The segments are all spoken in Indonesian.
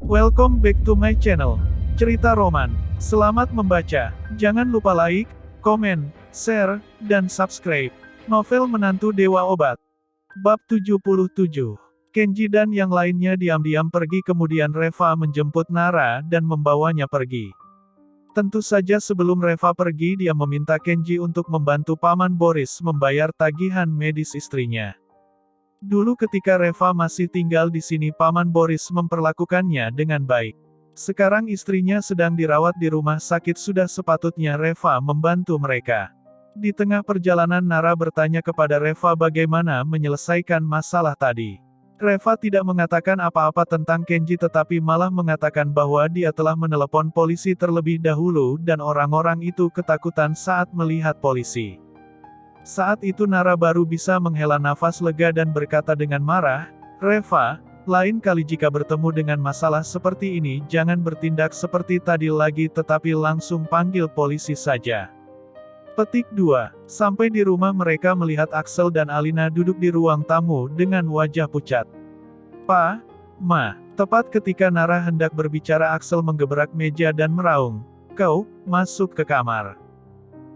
Welcome back to my channel, Cerita Roman. Selamat membaca. Jangan lupa like, komen, share, dan subscribe. Novel Menantu Dewa Obat. Bab 77. Kenji dan yang lainnya diam-diam pergi, kemudian Reva menjemput Nara dan membawanya pergi. Tentu saja sebelum Reva pergi dia meminta Kenji untuk membantu Paman Boris membayar tagihan medis istrinya. Dulu ketika Reva masih tinggal di sini Paman Boris memperlakukannya dengan baik. Sekarang istrinya sedang dirawat di rumah sakit, sudah sepatutnya Reva membantu mereka. Di tengah perjalanan Nara bertanya kepada Reva bagaimana menyelesaikan masalah tadi. Reva tidak mengatakan apa-apa tentang Kenji tetapi malah mengatakan bahwa dia telah menelepon polisi terlebih dahulu dan orang-orang itu ketakutan saat melihat polisi. Saat itu Nara baru bisa menghela nafas lega dan berkata dengan marah, "Reva, lain kali jika bertemu dengan masalah seperti ini jangan bertindak seperti tadi lagi tetapi langsung panggil polisi saja." Petik 2. Sampai di rumah mereka melihat Axel dan Alina duduk di ruang tamu dengan wajah pucat. "Pa, Ma." Tepat ketika Nara hendak berbicara Axel menggebrak meja dan meraung, "Kau, masuk ke kamar."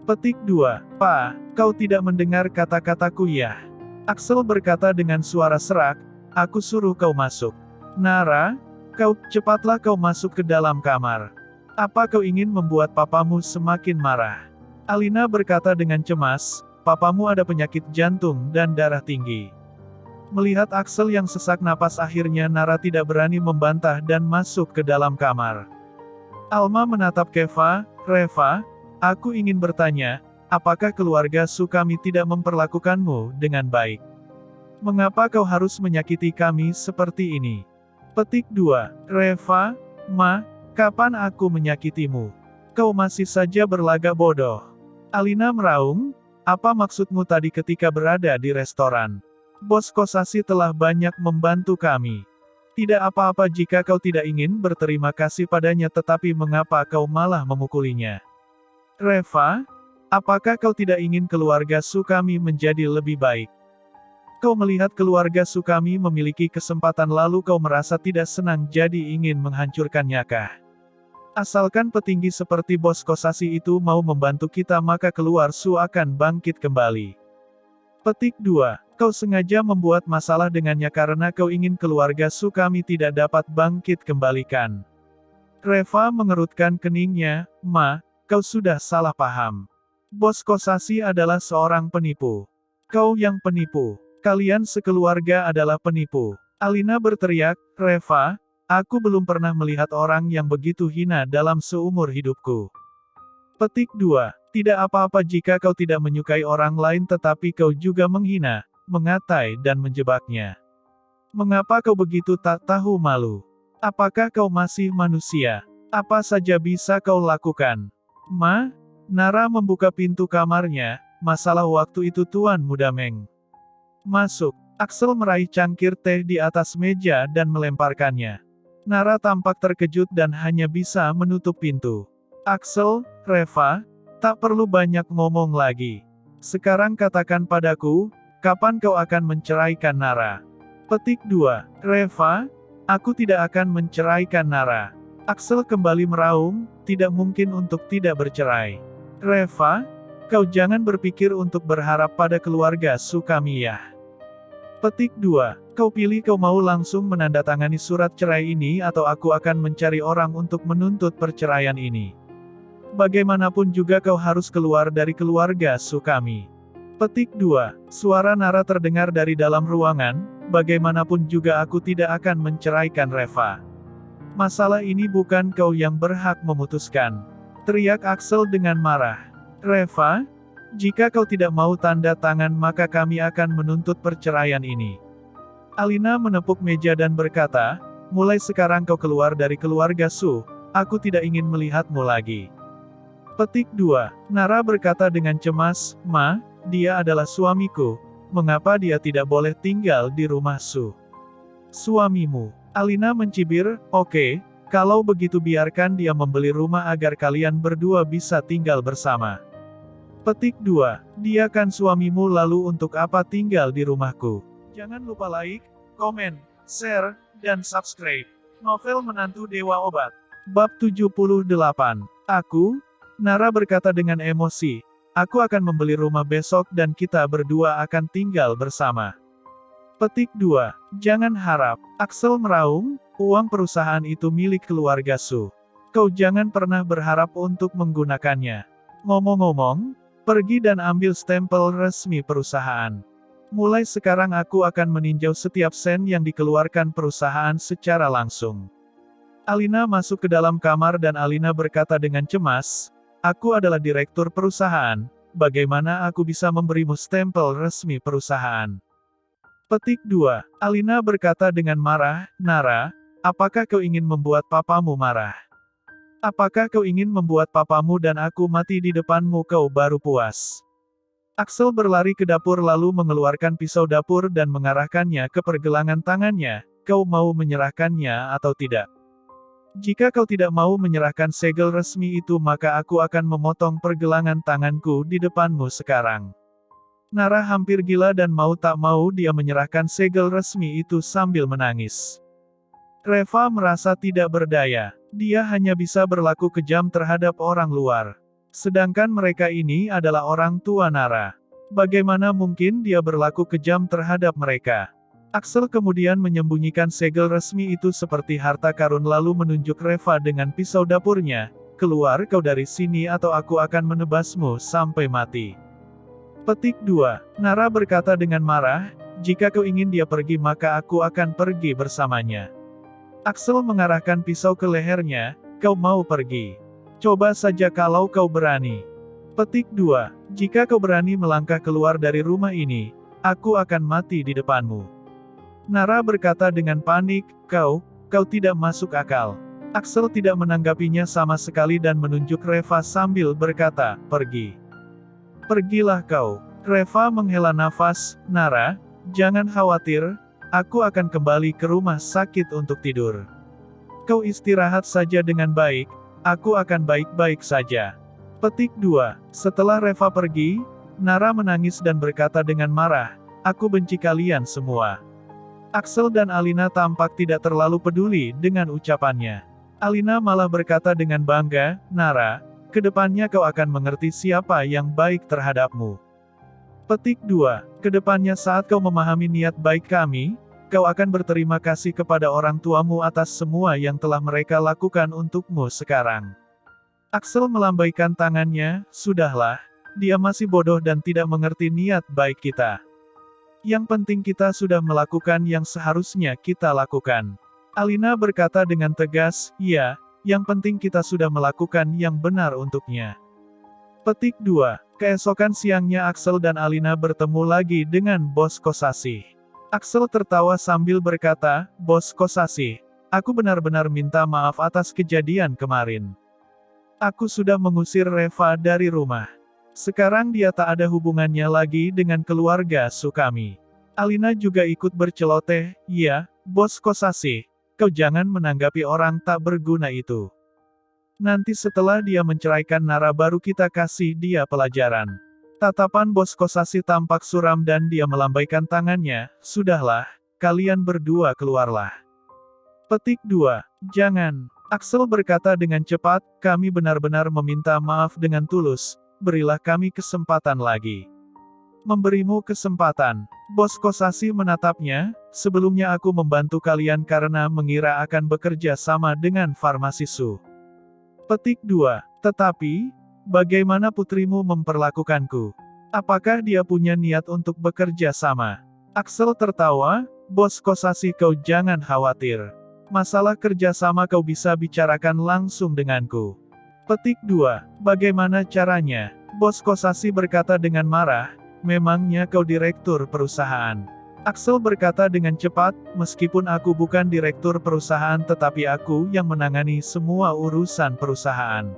Petik 2. "Pa, kau tidak mendengar kata-kataku ya?" Axel berkata dengan suara serak, "Aku suruh kau masuk." "Nara, cepatlah kau masuk ke dalam kamar. Apa kau ingin membuat papamu semakin marah?" Alina berkata dengan cemas, "Papamu ada penyakit jantung dan darah tinggi." Melihat Axel yang sesak napas akhirnya Nara tidak berani membantah dan masuk ke dalam kamar. Alma menatap Keva, "Reva, aku ingin bertanya, apakah keluarga Sukami tidak memperlakukanmu dengan baik? Mengapa kau harus menyakiti kami seperti ini?" Petik 2. "Reva, Ma, kapan aku menyakitimu? Kau masih saja berlagak bodoh." Alina meraung, "Apa maksudmu tadi ketika berada di restoran? Bos Kosasi telah banyak membantu kami. Tidak apa-apa jika kau tidak ingin berterima kasih padanya tetapi mengapa kau malah memukulinya? Reva, apakah kau tidak ingin keluarga Sukami menjadi lebih baik? Kau melihat keluarga Sukami memiliki kesempatan lalu kau merasa tidak senang jadi ingin menghancurkannya kah? Asalkan petinggi seperti Bos Kosasi itu mau membantu kita maka keluar Su akan bangkit kembali." Petik 2. Kau sengaja membuat masalah dengannya karena kau ingin keluarga Sukami tidak dapat bangkit kembalikan. Reva mengerutkan keningnya, "Ma, kau sudah salah paham. Bos Kosasi adalah seorang penipu. Kau yang penipu. Kalian sekeluarga adalah penipu." Alina berteriak, "Reva, aku belum pernah melihat orang yang begitu hina dalam seumur hidupku." Petik 2. Tidak apa-apa jika kau tidak menyukai orang lain tetapi kau juga menghina, mengatai dan menjebaknya. Mengapa kau begitu tak tahu malu? Apakah kau masih manusia? Apa saja bisa kau lakukan? Ma?" Nara membuka pintu kamarnya, "Masalah waktu itu Tuan Muda Meng." "Masuk." Axel meraih cangkir teh di atas meja dan melemparkannya. Nara tampak terkejut dan hanya bisa menutup pintu. "Axel, Reva, tak perlu banyak ngomong lagi. Sekarang katakan padaku, kapan kau akan menceraikan Nara?" Petik 2. "Reva, aku tidak akan menceraikan Nara." Axel kembali meraung, "Tidak mungkin untuk tidak bercerai. Reva, kau jangan berpikir untuk berharap pada keluarga Sukami ya." Petik 2. "Kau pilih kau mau langsung menandatangani surat cerai ini atau aku akan mencari orang untuk menuntut perceraian ini. Bagaimanapun juga kau harus keluar dari keluarga Sukami." Petik 2. Suara Nara terdengar dari dalam ruangan, "Bagaimanapun juga aku tidak akan menceraikan Reva. Masalah ini bukan kau yang berhak memutuskan." Teriak Axel dengan marah. "Reva, jika kau tidak mau tanda tangan maka kami akan menuntut perceraian ini." Alina menepuk meja dan berkata, "Mulai sekarang kau keluar dari keluarga Su, aku tidak ingin melihatmu lagi." Petik 2. Nara berkata dengan cemas, "Ma, dia adalah suamiku, mengapa dia tidak boleh tinggal di rumah Su?" "Suamimu?" Alina mencibir, "Oke, kalau begitu biarkan dia membeli rumah agar kalian berdua bisa tinggal bersama." Petik 2. Dia kan suamimu lalu untuk apa tinggal di rumahku? Jangan lupa like, komen, share, dan subscribe. Novel Menantu Dewa Obat. Bab 78. Aku, Nara berkata dengan emosi, aku akan membeli rumah besok dan kita berdua akan tinggal bersama. Petik 2. Jangan harap. Axel meraung, uang perusahaan itu milik keluarga Su. Kau jangan pernah berharap untuk menggunakannya. Ngomong-ngomong, pergi dan ambil stempel resmi perusahaan. Mulai sekarang aku akan meninjau setiap sen yang dikeluarkan perusahaan secara langsung. Alina masuk ke dalam kamar dan Alina berkata dengan cemas, aku adalah direktur perusahaan, bagaimana aku bisa memberimu stempel resmi perusahaan? Petik 2. Alina berkata dengan marah, Nara, apakah kau ingin membuat papamu marah? Apakah kau ingin membuat papamu dan aku mati di depanmu kau baru puas? Axel berlari ke dapur lalu mengeluarkan pisau dapur dan mengarahkannya ke pergelangan tangannya, kau mau menyerahkannya atau tidak? Jika kau tidak mau menyerahkan segel resmi itu maka aku akan memotong pergelangan tanganku di depanmu sekarang. Nara hampir gila dan mau tak mau dia menyerahkan segel resmi itu sambil menangis. Reva merasa tidak berdaya, dia hanya bisa berlaku kejam terhadap orang luar. Sedangkan mereka ini adalah orang tua Nara. Bagaimana mungkin dia berlaku kejam terhadap mereka? Axel kemudian menyembunyikan segel resmi itu seperti harta karun lalu menunjuk Reva dengan pisau dapurnya, keluar kau dari sini atau aku akan menebasmu sampai mati. Petik 2. Nara berkata dengan marah, jika kau ingin dia pergi maka aku akan pergi bersamanya. Axel mengarahkan pisau ke lehernya, kau mau pergi? Coba saja kalau kau berani. Petik 2. Jika kau berani melangkah keluar dari rumah ini, aku akan mati di depanmu. Nara berkata dengan panik, kau tidak masuk akal. Axel tidak menanggapinya sama sekali dan menunjuk Reva sambil berkata, pergi. Pergilah kau. Reva menghela nafas, Nara, jangan khawatir, aku akan kembali ke rumah sakit untuk tidur. Kau istirahat saja dengan baik, aku akan baik-baik saja. Petik 2. Setelah Reva pergi, Nara menangis dan berkata dengan marah, aku benci kalian semua. Axel dan Alina tampak tidak terlalu peduli dengan ucapannya. Alina malah berkata dengan bangga, Nara, kedepannya kau akan mengerti siapa yang baik terhadapmu. Petik 2. Kedepannya saat kau memahami niat baik kami, kau akan berterima kasih kepada orang tuamu atas semua yang telah mereka lakukan untukmu sekarang. Axel melambaikan tangannya, sudahlah, dia masih bodoh dan tidak mengerti niat baik kita. Yang penting kita sudah melakukan yang seharusnya kita lakukan. Alina berkata dengan tegas, iya, yang penting kita sudah melakukan yang benar untuknya. Petik 2. Keesokan siangnya Axel dan Alina bertemu lagi dengan Bos Kosasih. Axel tertawa sambil berkata, Bos Kosasih, aku benar-benar minta maaf atas kejadian kemarin. Aku sudah mengusir Reva dari rumah. Sekarang dia tak ada hubungannya lagi dengan keluarga Su kami. Alina juga ikut berceloteh, iya, Bos Kosasih, kau jangan menanggapi orang tak berguna itu. Nanti setelah dia menceraikan Nara baru kita kasih dia pelajaran. Tatapan Bos Kosasih tampak suram dan dia melambaikan tangannya, sudahlah, kalian berdua keluarlah. Petik 2. Jangan. Axel berkata dengan cepat, kami benar-benar meminta maaf dengan tulus, berilah kami kesempatan lagi. Memberimu kesempatan. Bos Kosasih menatapnya, sebelumnya aku membantu kalian karena mengira akan bekerja sama dengan farmasi Su. Petik 2. Tetapi, bagaimana putrimu memperlakukanku? Apakah dia punya niat untuk bekerja sama? Axel tertawa, Bos Kosasih kau jangan khawatir. Masalah kerja sama kau bisa bicarakan langsung denganku. Petik 2. Bagaimana caranya? Bos Kosasih berkata dengan marah, memangnya kau direktur perusahaan? Axel berkata dengan cepat, meskipun aku bukan direktur perusahaan tetapi aku yang menangani semua urusan perusahaan.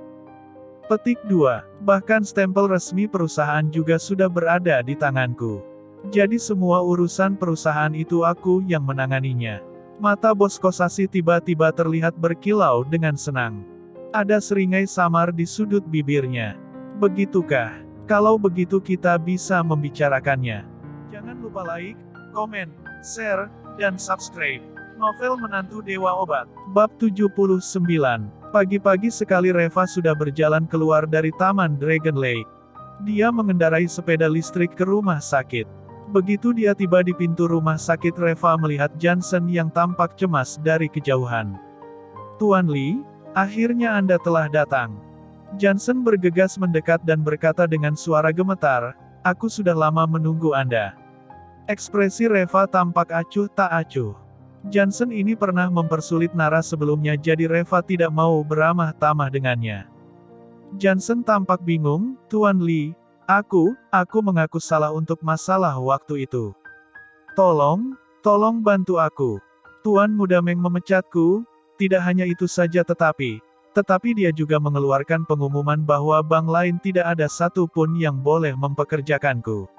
Petik 2. Bahkan stempel resmi perusahaan juga sudah berada di tanganku. Jadi semua urusan perusahaan itu aku yang menanganinya. Mata Bos Kosasih tiba-tiba terlihat berkilau dengan senang. Ada seringai samar di sudut bibirnya. Begitukah? Kalau begitu kita bisa membicarakannya. Jangan lupa like, komen, share, dan subscribe. Novel Menantu Dewa Obat. Bab 79. Pagi-pagi sekali Reva sudah berjalan keluar dari Taman Dragon Lake. Dia mengendarai sepeda listrik ke rumah sakit. Begitu dia tiba di pintu rumah sakit, Reva melihat Johnson yang tampak cemas dari kejauhan. "Tuan Lee, akhirnya Anda telah datang." Johnson bergegas mendekat dan berkata dengan suara gemetar, "Aku sudah lama menunggu Anda." Ekspresi Reva tampak acuh tak acuh. Johnson ini pernah mempersulit Nara sebelumnya, jadi Reva tidak mau beramah tamah dengannya. Johnson tampak bingung. "Tuan Lee, aku mengaku salah untuk masalah waktu itu. Tolong bantu aku. Tuan Muda Meng memecatku, tidak hanya itu saja tetapi dia juga mengeluarkan pengumuman bahwa bank lain tidak ada satu pun yang boleh mempekerjakanku.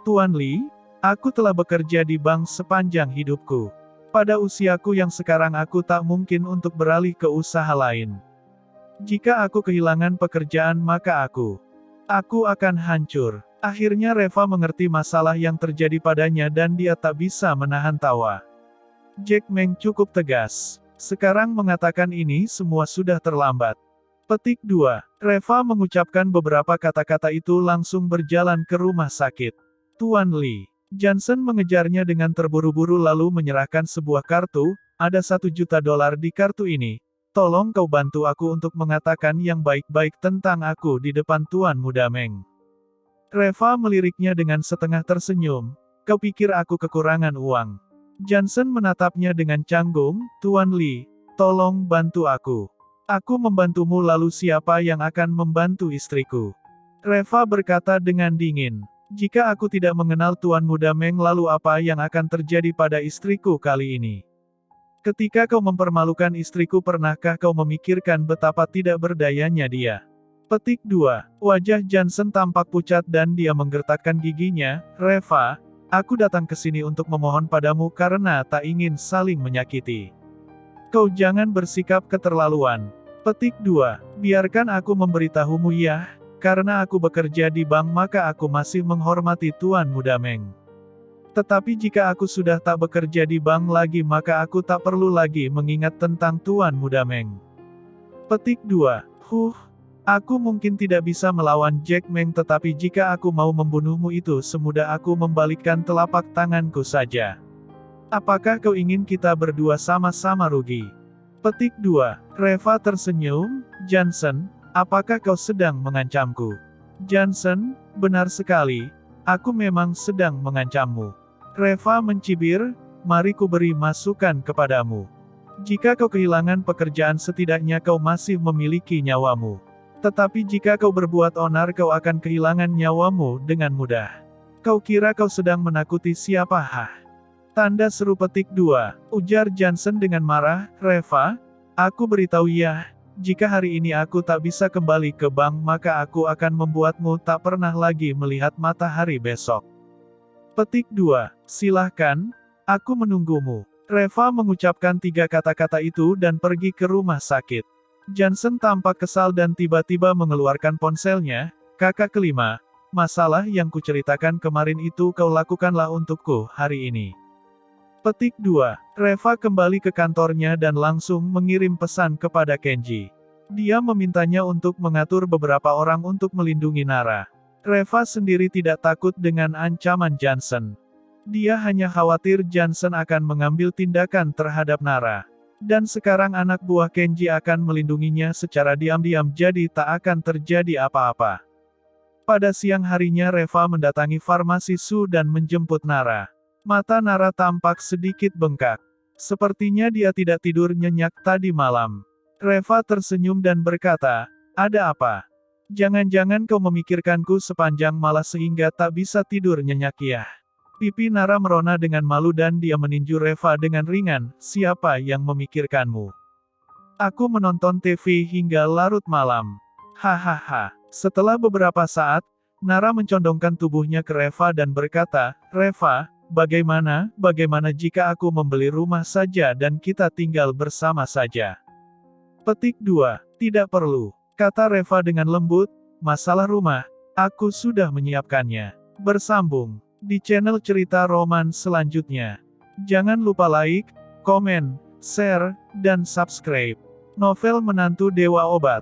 Tuan Lee, aku telah bekerja di bank sepanjang hidupku. Pada usiaku yang sekarang aku tak mungkin untuk beralih ke usaha lain. Jika aku kehilangan pekerjaan maka aku akan hancur." Akhirnya Reva mengerti masalah yang terjadi padanya dan dia tak bisa menahan tawa. Jack Meng cukup tegas. Sekarang mengatakan ini semua sudah terlambat. Petik 2. Reva mengucapkan beberapa kata-kata itu langsung berjalan ke rumah sakit. "Tuan Lee." Johnson mengejarnya dengan terburu-buru lalu menyerahkan sebuah kartu. "Ada $1 juta di kartu ini. Tolong kau bantu aku untuk mengatakan yang baik-baik tentang aku di depan Tuan Muda Meng." Reva meliriknya dengan setengah tersenyum. "Kau pikir aku kekurangan uang?" Johnson menatapnya dengan canggung. "Tuan Lee, tolong bantu aku. Aku membantumu, lalu siapa yang akan membantu istriku?" Reva berkata dengan dingin. "Jika aku tidak mengenal Tuan Muda Meng, lalu apa yang akan terjadi pada istriku kali ini? Ketika kau mempermalukan istriku, pernahkah kau memikirkan betapa tidak berdayanya dia?" Petik 2. Wajah Johnson tampak pucat dan dia menggertakkan giginya. "Reva, aku datang ke sini untuk memohon padamu karena tak ingin saling menyakiti. Kau jangan bersikap keterlaluan." Petik 2. "Biarkan aku memberitahumu ya. Karena aku bekerja di bank maka aku masih menghormati Tuan Muda Meng. Tetapi jika aku sudah tak bekerja di bank lagi maka aku tak perlu lagi mengingat tentang Tuan Muda Meng." Petik 2. Aku mungkin tidak bisa melawan Jack Meng, tetapi jika aku mau membunuhmu itu semudah aku membalikkan telapak tanganku saja. Apakah kau ingin kita berdua sama-sama rugi?" Petik 2. Reva tersenyum. "Johnson, apakah kau sedang mengancamku?" "Johnson, benar sekali. Aku memang sedang mengancammu." Reva mencibir. "Mari ku beri masukan kepadamu. Jika kau kehilangan pekerjaan setidaknya kau masih memiliki nyawamu. Tetapi jika kau berbuat onar kau akan kehilangan nyawamu dengan mudah. Kau kira kau sedang menakuti siapa?" Tanda seru petik 2. Ujar Johnson dengan marah. "Reva, aku beritahu ya. Jika hari ini aku tak bisa kembali ke bank maka aku akan membuatmu tak pernah lagi melihat matahari besok." Petik 2. "Silahkan, aku menunggumu." Reva mengucapkan 3 kata-kata itu dan pergi ke rumah sakit. Johnson tampak kesal dan tiba-tiba mengeluarkan ponselnya. "Kakak kelima, masalah yang kuceritakan kemarin itu kau lakukanlah untukku hari ini." Petik 2. Reva kembali ke kantornya dan langsung mengirim pesan kepada Kenji. Dia memintanya untuk mengatur beberapa orang untuk melindungi Nara. Reva sendiri tidak takut dengan ancaman Johnson. Dia hanya khawatir Johnson akan mengambil tindakan terhadap Nara. Dan sekarang anak buah Kenji akan melindunginya secara diam-diam, jadi tak akan terjadi apa-apa. Pada siang harinya Reva mendatangi farmasi Su dan menjemput Nara. Mata Nara tampak sedikit bengkak. Sepertinya dia tidak tidur nyenyak tadi malam. Reva tersenyum dan berkata, "Ada apa? Jangan-jangan kau memikirkanku sepanjang malam sehingga tak bisa tidur nyenyak ya?" Pipi Nara merona dengan malu dan dia meninju Reva dengan ringan. "Siapa yang memikirkanmu? Aku menonton TV hingga larut malam." Hahaha. Setelah beberapa saat, Nara mencondongkan tubuhnya ke Reva dan berkata, "Reva, bagaimana jika aku membeli rumah saja dan kita tinggal bersama saja?" Petik 2. "Tidak perlu," kata Reva dengan lembut. "Masalah rumah, aku sudah menyiapkannya." Bersambung di channel cerita roman selanjutnya. Jangan lupa like, komen, share, dan subscribe. Novel Menantu Dewa Obat.